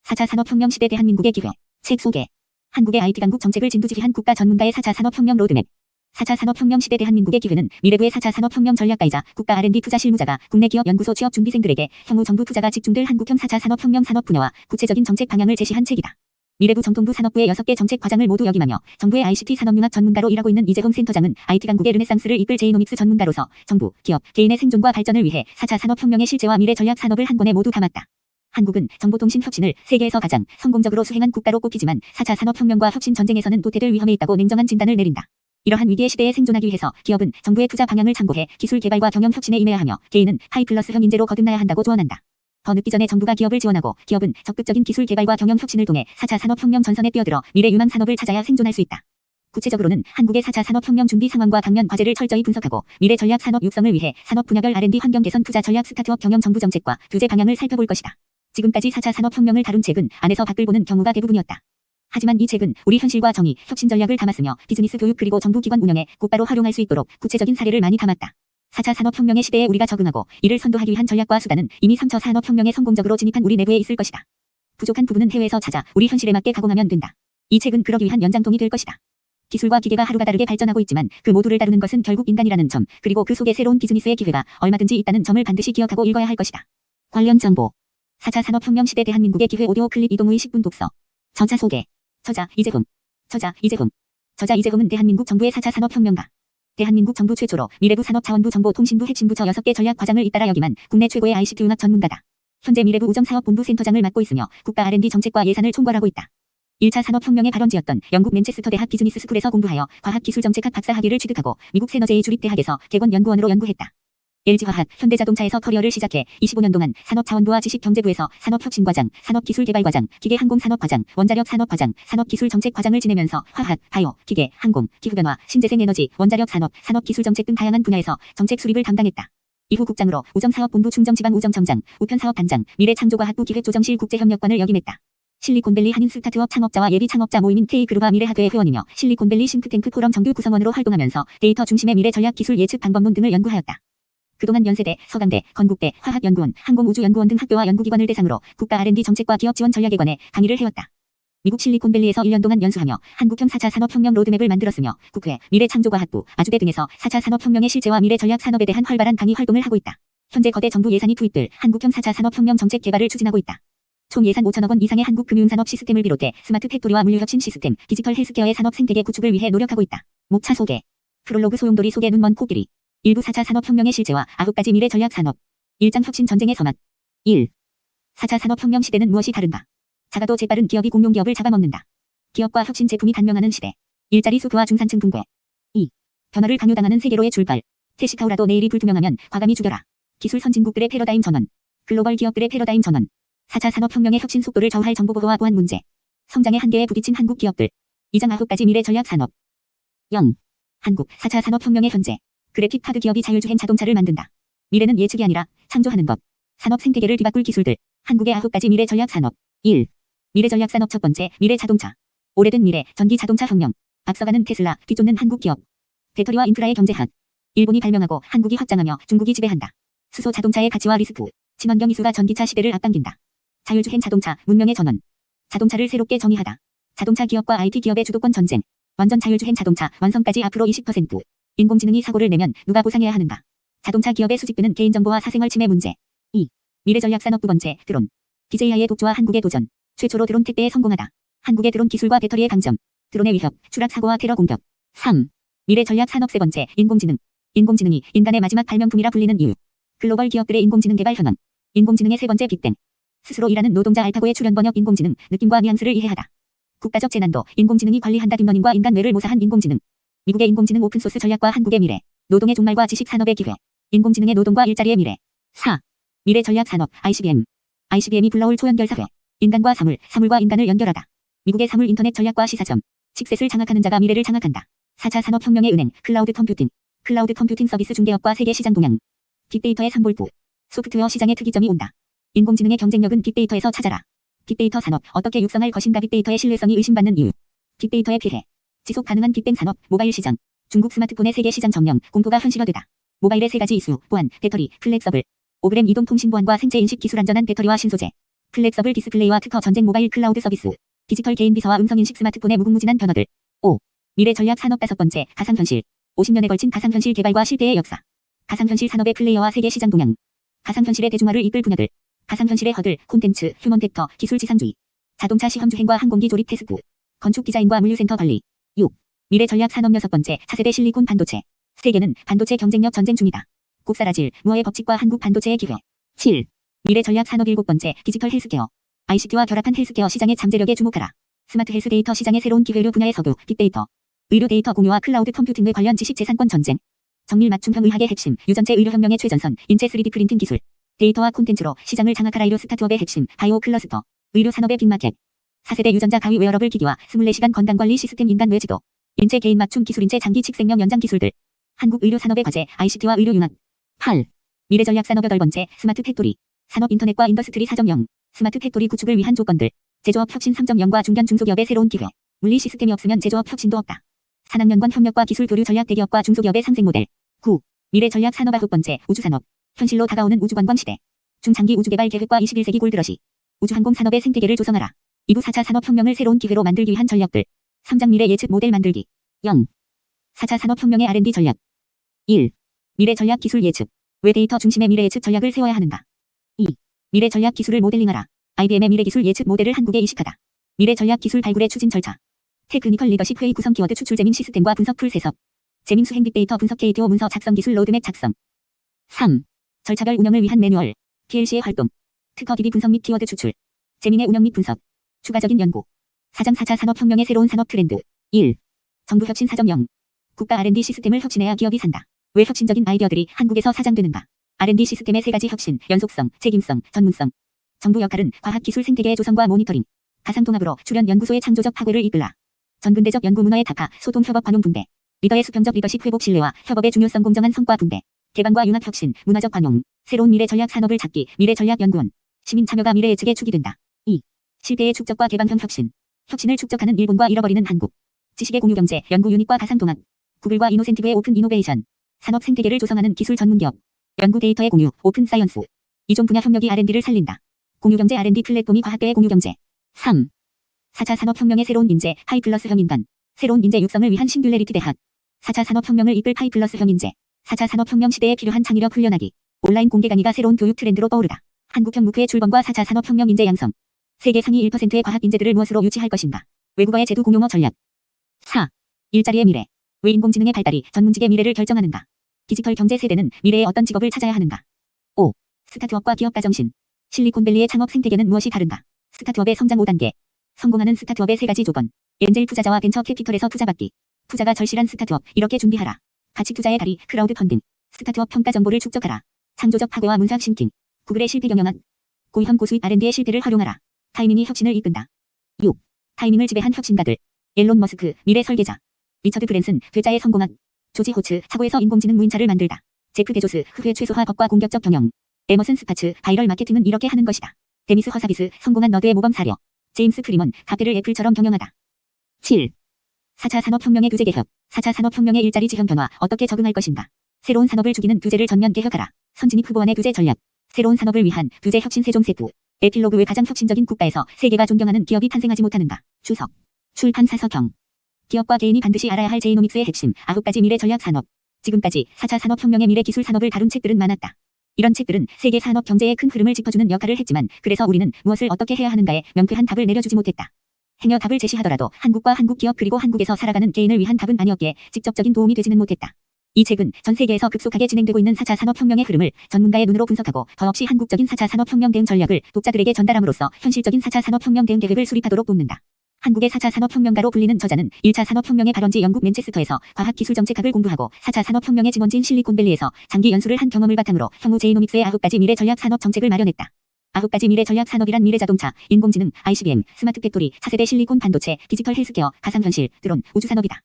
4차 산업혁명 시대 대한민국의 기회. 책 소개. 한국의 IT 강국 정책을 진두지휘한 국가 전문가의 4차 산업혁명 로드맵. 4차 산업혁명 시대 대한민국의 기회는 미래부의 4차 산업혁명 전략가이자 국가 R&D 투자 실무자가 국내 기업 연구소 취업 준비생들에게 향후 정부 투자가 집중될 한국형 4차 산업혁명 산업 분야와 구체적인 정책 방향을 제시한 책이다. 미래부 정통부 산업부의 6개 정책 과장을 모두 역임하며 정부의 ICT 산업융합 전문가로 일하고 있는 이재범 센터장은 IT 강국의 르네상스를 이끌 제이노믹스 전문가로서 정부, 기업, 개인의 생존과 발전을 위해 4차 산업혁명의 실제와 미래 전략 산업을 한 권에 모두 담았다. 한국은 정보통신 혁신을 세계에서 가장 성공적으로 수행한 국가로 꼽히지만 4차 산업혁명과 혁신 전쟁에서는 도태될 위험에 있다고 냉정한 진단을 내린다. 이러한 위기의 시대에 생존하기 위해서 기업은 정부의 투자 방향을 참고해 기술 개발과 경영 혁신에 임해야 하며 개인은 하이플러스형 인재로 거듭나야 한다고 조언한다. 더 늦기 전에 정부가 기업을 지원하고 기업은 적극적인 기술 개발과 경영 혁신을 통해 4차 산업혁명 전선에 뛰어들어 미래 유망 산업을 찾아야 생존할 수 있다. 구체적으로는 한국의 4차 산업혁명 준비 상황과 당면 과제를 철저히 분석하고 미래 전략 산업 육성을 위해 산업 분야별 R&D 환경 개선 투자 전략 스타트업 경영 정부 정책과 규제 방향을 살펴볼 것이다. 지금까지 4차 산업혁명을 다룬 책은 안에서 밖을 보는 경우가 대부분이었다. 하지만 이 책은 우리 현실과 정의, 혁신 전략을 담았으며 비즈니스 교육 그리고 정부 기관 운영에 곧바로 활용할 수 있도록 구체적인 사례를 많이 담았다. 4차 산업혁명의 시대에 우리가 적응하고 이를 선도하기 위한 전략과 수단은 이미 3차 산업혁명에 성공적으로 진입한 우리 내부에 있을 것이다. 부족한 부분은 해외에서 찾아 우리 현실에 맞게 가공하면 된다. 이 책은 그러기 위한 연장통이 될 것이다. 기술과 기계가 하루가 다르게 발전하고 있지만 그 모두를 다루는 것은 결국 인간이라는 점, 그리고 그 속에 새로운 비즈니스의 기회가 얼마든지 있다는 점을 반드시 기억하고 읽어야 할 것이다. 관련 정보. 4차 산업혁명 시대 대한민국의 기회 오디오 클립 이동우의 10분 독서. 저자 소개. 저자 이재범. 저자 이재범은 대한민국 정부의 4차 산업혁명가. 대한민국 정부 최초로 미래부 산업자원부 정보통신부 핵심부처 6개 전략 과장을 잇따라 역임한 국내 최고의 ICT 융합 전문가다. 현재 미래부 우정사업본부 센터장을 맡고 있으며 국가 R&D 정책과 예산을 총괄하고 있다. 1차 산업혁명의 발원지였던 영국 맨체스터 대학 비즈니스 스쿨에서 공부하여 과학기술정책학 박사 학위를 취득하고 미국 세너제이 주립대학에서 객원연구원으로 연구했다. LG화학, 현대자동차에서 커리어를 시작해 25년 동안 산업자원부와 지식경제부에서 산업혁신과장, 산업기술개발과장, 기계항공산업과장, 원자력산업과장, 산업기술정책과장을 지내면서 화학, 바이오, 기계, 항공, 기후변화, 신재생에너지, 원자력산업, 산업기술정책 등 다양한 분야에서 정책 수립을 담당했다. 이후 국장으로 우정사업본부 충정지방우정청장, 우편사업단장, 미래창조과학부 기획조정실 국제협력관을 역임했다. 실리콘밸리 한인 스타트업 창업자와 예비 창업자 모임인 K그룹과 미래하드의 회원이며 실리콘밸리 싱크탱크 포럼 정규 구성원으로 활동하면서 데이터 중심의 미래 전략 기술 예측 방법론 등을 연구하였다. 그동안 연세대, 서강대, 건국대, 화학연구원, 항공우주연구원 등 학교와 연구기관을 대상으로 국가 R&D 정책과 기업 지원 전략에 관해 강의를 해왔다. 미국 실리콘밸리에서 1년 동안 연수하며 한국형 4차 산업혁명 로드맵을 만들었으며 국회, 미래창조과학부, 아주대 등에서 4차 산업혁명의 실제와 미래 전략 산업에 대한 활발한 강의 활동을 하고 있다. 현재 거대 정부 예산이 투입될 한국형 4차 산업혁명 정책 개발을 추진하고 있다. 총 예산 5천억 원 이상의 한국 금융산업 시스템을 비롯해 스마트 팩토리와 물류혁신 시스템, 디지털 헬스케어의 산업 생태계 구축을 위해 노력하고 있다. 목차 소개. 프롤로그 소용돌이 소개 눈먼 코끼리. 일부 4차 산업혁명의 실제와 9가지 미래 전략 산업. 1장 혁신 전쟁의 서막. 1. 4차 산업혁명 시대는 무엇이 다른가? 작아도 재빠른 기업이 공룡기업을 잡아먹는다. 기업과 혁신 제품이 단명하는 시대. 일자리 수급과 중산층 붕괴. 2. 변화를 강요당하는 세계로의 출발. 테시카우라도 내일이 불투명하면 과감히 죽여라. 기술 선진국들의 패러다임 전환. 글로벌 기업들의 패러다임 전환. 4차 산업혁명의 혁신 속도를 좌우할 정보보고와 보안 문제. 성장의 한계에 부딪힌 한국 기업들. 2장 9가지 미래 전략 산업. 0. 한국 4차 산업혁명의 현재. 그래픽 카드 기업이 자율주행 자동차를 만든다. 미래는 예측이 아니라 창조하는 것. 산업 생태계를 뒤바꿀 기술들. 한국의 9가지 미래 전략 산업. 1. 미래 전략 산업 첫 번째, 미래 자동차. 오래된 미래, 전기 자동차 혁명. 앞서가는 테슬라, 뒤쫓는 한국 기업. 배터리와 인프라의 경제학. 일본이 발명하고 한국이 확장하며 중국이 지배한다. 수소 자동차의 가치와 리스크. 친환경 이수가 전기차 시대를 앞당긴다. 자율주행 자동차, 문명의 전원. 자동차를 새롭게 정의하다. 자동차 기업과 IT 기업의 주도권 전쟁. 완전 자율주행 자동차, 완성까지 앞으로 20%. 인공지능이 사고를 내면 누가 보상해야 하는가? 자동차 기업의 수집비는 개인정보와 사생활 침해 문제. 2. 미래 전략 산업 두 번째, 드론. DJI의 독주와 한국의 도전. 최초로 드론 택배에 성공하다. 한국의 드론 기술과 배터리의 강점. 드론의 위협, 추락 사고와 테러 공격. 3. 미래 전략 산업 세 번째, 인공지능. 인공지능이 인간의 마지막 발명품이라 불리는 이유. 글로벌 기업들의 인공지능 개발 현황. 인공지능의 세 번째 빅뱅. 스스로 일하는 노동자 알파고의 출현 번역 인공지능, 느낌과 뉘앙스를 이해하다. 국가적 재난도 인공지능이 관리한다. 딥러닝과 인간 뇌를 모사한 인공지능. 미국의 인공지능 오픈소스 전략과 한국의 미래. 노동의 종말과 지식산업의 기회. 인공지능의 노동과 일자리의 미래. 4. 미래 전략 산업, ICBM. ICBM이 불러올 초연결 사회. 인간과 사물, 사물과 인간을 연결하다. 미국의 사물 인터넷 전략과 시사점. 칩셋을 장악하는 자가 미래를 장악한다. 4차 산업혁명의 은행, 클라우드 컴퓨팅. 클라우드 컴퓨팅 서비스 중개업과 세계 시장 동향. 빅데이터의 산볼부. 소프트웨어 시장의 특이점이 온다. 인공지능의 경쟁력은 빅데이터에서 찾아라. 빅데이터 산업, 어떻게 육성할 것인가? 빅데이터의 신뢰성이 의심받는 이유. 빅데이터의 피해. 지속 가능한 빅뱅 산업, 모바일 시장. 중국 스마트폰의 세계 시장 점령, 공포가 현실화되다. 모바일의 3가지 이슈, 보안, 배터리, 플렉서블. 5g 이동통신 보안과 생체 인식 기술 안전한 배터리와 신소재. 플렉서블 디스플레이와 특허 전쟁 모바일 클라우드 서비스. 디지털 개인 비서와 음성인식 스마트폰의 무궁무진한 변화들. 5. 미래 전략 산업 5번째, 가상현실. 50년에 걸친 가상현실 개발과 실패의 역사. 가상현실 산업의 플레이어와 세계 시장 동향. 가상현실의 대중화를 이끌 분야들. 가상현실의 허들, 콘텐츠, 휴먼 팩터, 기술 지상주의. 자동차 시험 주행과 항공기 조립 테스트. 건축 디자인과 물류센터 관리. 6. 미래 전략 산업 6번째, 차세대 실리콘 반도체. 세계는 반도체 경쟁력 전쟁 중이다. 국사라질, 무어의 법칙과 한국 반도체의 기회. 7. 미래 전략 산업 7번째, 디지털 헬스케어. ICT와 결합한 헬스케어 시장의 잠재력에 주목하라. 스마트 헬스 데이터 시장의 새로운 기회류 분야의 서구, 빅데이터. 의료 데이터 공유와 클라우드 컴퓨팅 등 관련 지식 재산권 전쟁. 정밀 맞춤형 의학의 핵심, 유전체 의료혁명의 최전선, 인체 3D 프린팅 기술. 데이터와 콘텐츠로 시장을 장악하라. 의료 스타트업의 핵심, 바이오 클러스터. 의료 산업의 빅마켓. 4세대 유전자 가위 웨어러블 기기와 24시간 건강관리 시스템 인간 뇌지도. 인체 개인 맞춤 기술 인체 장기 칙생명 연장 기술들. 한국 의료 산업의 과제, ICT와 의료 융합. 8. 미래 전략 산업 8번째, 스마트 팩토리. 산업 인터넷과 인더스트리 4.0. 스마트 팩토리 구축을 위한 조건들. 제조업 혁신 3.0과 중견 중소기업의 새로운 기회. 물리 시스템이 없으면 제조업 혁신도 없다. 산학연관 협력과 기술 교류 전략 대기업과 중소기업의 상생 모델. 9. 미래 전략 산업 9번째, 우주산업. 현실로 다가오는 우주관광 시대. 중장기 우주개발 계획과 21세기 골드러시. 우주항공 산업의 생태계를 조성하라. 2부 4차 산업혁명을 새로운 기회로 만들기 위한 전략들. 3장 미래 예측 모델 만들기. 0. 4차 산업혁명의 R&D 전략. 1. 미래 전략 기술 예측. 왜 데이터 중심의 미래 예측 전략을 세워야 하는가? 2. 미래 전략 기술을 모델링하라. IBM의 미래 기술 예측 모델을 한국에 이식하다. 미래 전략 기술 발굴의 추진 절차. 테크니컬 리더십 회의 구성 키워드 추출 재민 시스템과 분석 풀 세석. 재민 수행 빅데이터 분석 KTO 문서 작성 기술 로드맵 작성. 3. 절차별 운영을 위한 매뉴얼. PLC의 활동. 특허 DB 분석 및 키워드 추출. 재민의 운영 및 분석. 추가적인 연구. 4장 4차 산업혁명의 새로운 산업 트렌드. 1. 정부 혁신 4.0. 국가 R&D 시스템을 혁신해야 기업이 산다. 왜 혁신적인 아이디어들이 한국에서 사장되는가? R&D 시스템의 3가지 혁신, 연속성, 책임성, 전문성. 정부 역할은 과학기술 생태계의 조성과 모니터링. 가상통합으로 출연 연구소의 창조적 파괴를 이끌라. 전근대적 연구 문화의 타파, 소통 협업 관용 분배. 리더의 수평적 리더십 회복 신뢰와 협업의 중요성 공정한 성과 분배. 개방과 융합 혁신, 문화적 관용. 새로운 미래 전략 산업을 찾기, 미래 전략 연구원. 시민 참여가 미래 예측에 축이 된다. 2. 실패의 축적과 개방형 혁신. 혁신을 축적하는 일본과 잃어버리는 한국. 지식의 공유 경제, 연구 유닛과 가상통합. 구글과 이노센티브의 오픈 이노베이션. 산업 생태계를 조성하는 기술 전문기업. 연구 데이터의 공유, 오픈 사이언스. 이종 분야 협력이 R&D를 살린다. 공유경제 R&D 플랫폼이 과학계의 공유경제. 3. 4차 산업혁명의 새로운 인재, 하이플러스형 인간. 새로운 인재 육성을 위한 싱귤레리티 대학. 4차 산업혁명을 이끌 하이플러스형 인재. 4차 산업혁명 시대에 필요한 창의력 훈련하기. 온라인 공개 강의가 새로운 교육 트렌드로 떠오르다. 한국형 무크의 출범과 4차 산업혁명 인재 양성. 세계 상위 1%의 과학 인재들을 무엇으로 유치할 것인가. 외국어의 제도 공용어 전략. 4. 일자리의 미래. 왜 인공지능의 발달이 전문직의 미래를 결정하는가. 디지털 경제 세대는 미래의 어떤 직업을 찾아야 하는가. 5. 스타트업과 기업가 정신. 실리콘밸리의 창업 생태계는 무엇이 다른가. 스타트업의 성장 5단계. 성공하는 스타트업의 3가지 조건. 엔젤 투자자와 벤처 캐피털에서 투자받기. 투자가 절실한 스타트업, 이렇게 준비하라. 가치 투자의 다리, 크라우드 펀딩. 스타트업 평가 정보를 축적하라. 창조적 파괴와 문학 싱킹. 구글의 실패 경영학. 고위험 고수익 R&D의 실패를 활용하라. 타이밍이 혁신을 이끈다. 6. 타이밍을 지배한 혁신가들. 앨런 머스크, 미래 설계자. 리처드 브랜슨, 괴짜의 성공학. 조지 호츠, 차고에서 인공지능 무인차를 만들다. 제프 베조스, 흑회 최소화 법과 공격적 경영. 에머슨 스파츠, 바이럴 마케팅은 이렇게 하는 것이다. 데미스 허사비스, 성공한 너드의 모범 사려. 제임스 프리먼, 카페를 애플처럼 경영하다. 7. 4차 산업혁명의 규제 개혁. 4차 산업혁명의 일자리 지형 변화, 어떻게 적응할 것인가. 새로운 산업을 죽이는 규제를 전면 개혁하라. 선진입 후보원의 규제 전략. 새로운 산업을 위한 규제 혁신 세종 세트. 에필로그. 왜 가장 혁신적인 국가에서 세계가 존경하는 기업이 탄생하지 못하는가. 주석. 출판 사서경. 기업과 개인이 반드시 알아야 할 제이노믹스의 핵심, 9가지 미래 전략 산업. 지금까지 4차 산업혁명의 미래 기술 산업을 다룬 책들은 많았다. 이런 책들은 세계 산업 경제의 큰 흐름을 짚어주는 역할을 했지만, 그래서 우리는 무엇을 어떻게 해야 하는가에 명쾌한 답을 내려주지 못했다. 행여 답을 제시하더라도 한국과 한국 기업 그리고 한국에서 살아가는 개인을 위한 답은 아니었기에 직접적인 도움이 되지는 못했다. 이 책은 전 세계에서 급속하게 진행되고 있는 4차 산업혁명의 흐름을 전문가의 눈으로 분석하고 더없이 한국적인 4차 산업혁명 대응 전략을 독자들에게 전달함으로써 현실적인 4차 산업혁명 대응 계획을 수립하도록 돕는다. 한국의 4차 산업혁명가로 불리는 저자는 1차 산업혁명의 발원지 영국 맨체스터에서 과학기술정책학을 공부하고 4차 산업혁명의 증원지인 실리콘밸리에서 장기 연수를 한 경험을 바탕으로 향후 제이노믹스의 9가지 미래 전략 산업 정책을 마련했다. 9가지 미래 전략 산업이란 미래 자동차, 인공지능, ICBM, 스마트 팩토리, 차세대 실리콘 반도체, 디지털 헬스케어, 가상현실, 드론, 우주산업이다.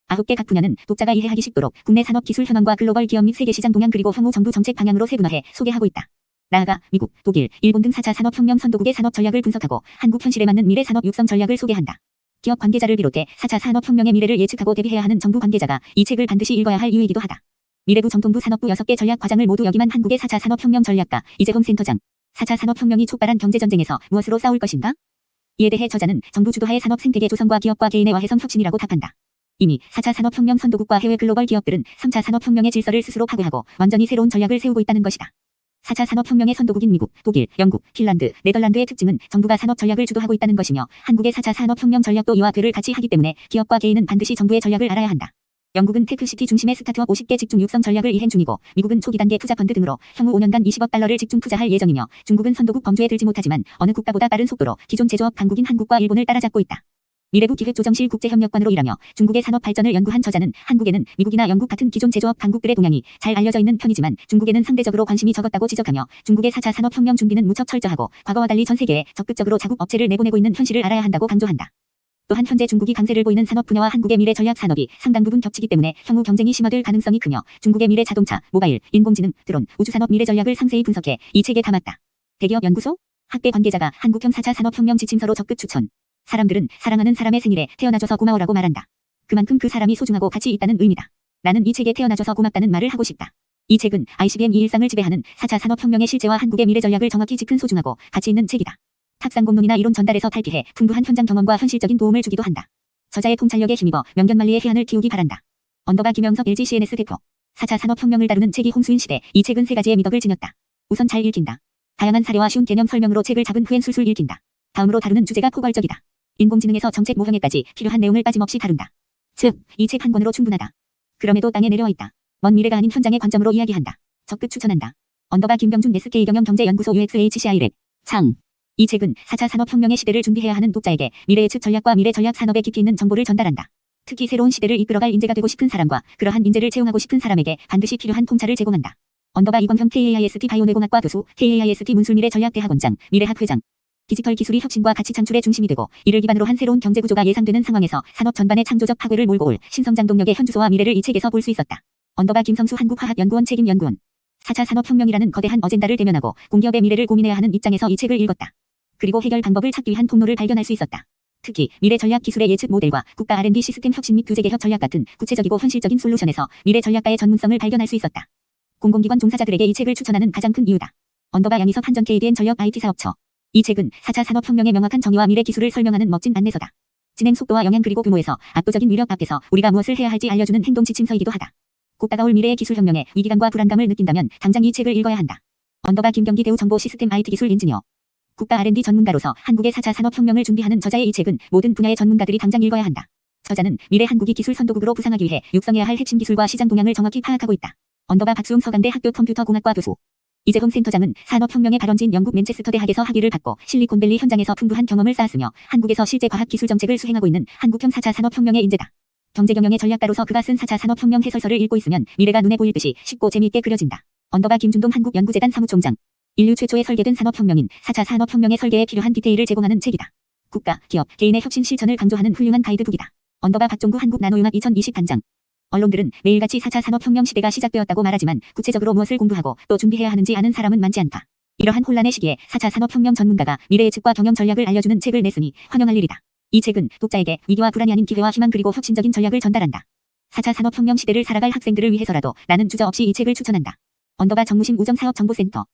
9개 각 분야는 독자가 이해하기 쉽도록 국내 산업 기술 현황과 글로벌 기업 및 세계 시장 동향 그리고 향후 정부 정책 방향으로 세분화해 소개하고 있다. 나아가 미국, 독일, 일본 등 4차 산업혁명 선도국의 산업 전략을 분석하고 한국 현실에 맞는 미래 산업 육성 전략을 소개한다. 기업 관계자를 비롯해 4차 산업혁명의 미래를 예측하고 대비해야 하는 정부 관계자가 이 책을 반드시 읽어야 할 이유이기도 하다. 미래부 정통부 산업부 6개 전략 과장을 모두 역임한 한국의 4차 산업혁명 전략가 이재범 센터장. 4차 산업혁명이 촉발한 경제전쟁에서 무엇으로 싸울 것인가? 이에 대해 저자는 정부 주도하의 산업 생태계 조성과 기업과 개인의 와해성 혁신이라고 답한다. 이미 4차 산업혁명 선도국과 해외 글로벌 기업들은 3차 산업혁명의 질서를 스스로 파괴하고 완전히 새로운 전략을 세우고 있다는 것이다. 4차 산업혁명의 선도국인 미국, 독일, 영국, 핀란드, 네덜란드의 특징은 정부가 산업 전략을 주도하고 있다는 것이며 한국의 4차 산업혁명 전략도 이와 궤를 같이 하기 때문에 기업과 개인은 반드시 정부의 전략을 알아야 한다. 영국은 테크시티 중심의 스타트업 50개 집중 육성 전략을 이행 중이고 미국은 초기 단계 투자 펀드 등으로 향후 5년간 20억 달러를 집중 투자할 예정이며 중국은 선도국 범주에 들지 못하지만 어느 국가보다 빠른 속도로 기존 제조업 강국인 한국과 일본을 따라잡고 있다. 미래부 기획조정실 국제협력관으로 일하며 중국의 산업 발전을 연구한 저자는 한국에는 미국이나 영국 같은 기존 제조업 강국들의 동향이 잘 알려져 있는 편이지만 중국에는 상대적으로 관심이 적었다고 지적하며 중국의 4차 산업혁명 준비는 무척 철저하고 과거와 달리 전 세계에 적극적으로 자국 업체를 내보내고 있는 현실을 알아야 한다고 강조한다. 또한 현재 중국이 강세를 보이는 산업 분야와 한국의 미래 전략 산업이 상당 부분 겹치기 때문에 향후 경쟁이 심화될 가능성이 크며 중국의 미래 자동차, 모바일, 인공지능, 드론, 우주산업 미래 전략을 상세히 분석해 이 책에 담았다. 대기업 연구소? 학계 관계자가 한국형 4차 산업혁명 지침서로 적극 추천. 사람들은 사랑하는 사람의 생일에 태어나줘서 고마워라고 말한다. 그만큼 그 사람이 소중하고 가치 있다는 의미다. 나는 이 책에 태어나줘서 고맙다는 말을 하고 싶다. 이 책은 ICBM 이 일상을 지배하는 4차 산업혁명의 실제와 한국의 미래 전략을 정확히 짚은 소중하고 가치 있는 책이다. 탁상 공론이나 이론 전달에서 탈피해 풍부한 현장 경험과 현실적인 도움을 주기도 한다. 저자의 통찰력에 힘입어 명견만리의 해안을 키우기 바란다. 김영석 LG CNS 대표. 4차 산업혁명을 다루는 책이 홍수인 시대. 이 책은 세 가지의 미덕을 지녔다. 우선 잘 읽힌다. 다양한 사례와 쉬운 개념 설명으로 책을 잡은 후엔 술술 읽힌다. 다음으로 다루는 주제가 포괄적이다. 인공지능에서 정책 모형에까지 필요한 내용을 빠짐없이 다룬다. 즉, 이 책 한 권으로 충분하다. 그럼에도 땅에 내려와 있다. 먼 미래가 아닌 현장의 관점으로 이야기한다. 적극 추천한다. 김병준 SK 경영경제연구소 UXHCI 랩. 창. 이 책은 4차 산업혁명의 시대를 준비해야 하는 독자에게 미래 예측 전략과 미래 전략 산업에 깊이 있는 정보를 전달한다. 특히 새로운 시대를 이끌어갈 인재가 되고 싶은 사람과 그러한 인재를 채용하고 싶은 사람에게 반드시 필요한 통찰을 제공한다. 이광형 KAIST 바이오내공학과 교수, KAIST 문술미래 전략대학원장, 미래학 회장. 디지털 기술이 혁신과 가치 창출의 중심이 되고 이를 기반으로 한 새로운 경제구조가 예상되는 상황에서 산업 전반의 창조적 파괴를 몰고 올 신성장 동력의 현주소와 미래를 이 책에서 볼 수 있었다. 김성수 한국화학연구원 책임연구원. 4차 산업혁명이라는 거대한 어젠다를 대면하고 공기업의 미래를 고민해야 하는 입장에서 이 책을 읽었다. 그리고 해결 방법을 찾기 위한 통로를 발견할 수 있었다. 특히 미래 전략 기술의 예측 모델과 국가 R&D 시스템 혁신 및 규제 개혁 전략 같은 구체적이고 현실적인 솔루션에서 미래 전략가의 전문성을 발견할 수 있었다. 공공기관 종사자들에게 이 책을 추천하는 가장 큰 이유다. 양희석 한전 KDN 전력 IT 사업처. 이 책은 4차 산업혁명의 명확한 정의와 미래 기술을 설명하는 멋진 안내서다. 진행 속도와 영향 그리고 규모에서 압도적인 위력 앞에서 우리가 무엇을 해야 할지 알려주는 행동 지침서이기도 하다. 곧 다가올 미래의 기술혁명에 위기감과 불안감을 느낀다면 당장 이 책을 읽어야 한다. 김경기 대우 정보 시스템 IT 기술 엔지니어. 국가 R&D 전문가로서 한국의 4차 산업혁명을 준비하는 저자의 이 책은 모든 분야의 전문가들이 당장 읽어야 한다. 저자는 미래 한국이 기술 선도국으로 부상하기 위해 육성해야 할 핵심 기술과 시장 동향을 정확히 파악하고 있다. 박수웅 서강대 학교 컴퓨터공학과 교수. 이재동 센터장은 산업혁명의 발원지인 영국 맨체스터 대학에서 학위를 받고 실리콘밸리 현장에서 풍부한 경험을 쌓았으며 한국에서 실제 과학기술 정책을 수행하고 있는 한국형 4차 산업혁명의 인재다. 경제경영의 전략가로서 그가 쓴 4차 산업혁명 해설서를 읽고 있으면 미래가 눈에 보일 듯이 쉽고 재미있게 그려진다. 김준동 한국연구재단 사무총장. 인류 최초에 설계된 산업혁명인 4차 산업혁명의 설계에 필요한 디테일을 제공하는 책이다. 국가, 기업, 개인의 혁신 실천을 강조하는 훌륭한 가이드북이다. 박종구 한국나노융합 2020 단장. 언론들은 매일같이 4차 산업혁명 시대가 시작되었다고 말하지만 구체적으로 무엇을 공부하고 또 준비해야 하는지 아는 사람은 많지 않다. 이러한 혼란의 시기에 4차 산업혁명 전문가가 미래 예측과 경영 전략을 알려주는 책을 냈으니 환영할 일이다. 이 책은 독자에게 위기와 불안이 아닌 기회와 희망 그리고 혁신적인 전략을 전달한다. 4차 산업혁명 시대를 살아갈 학생들을 위해서라도 나는 주저없이 이 책을 추천한다. 정무심 우정사업정보센터.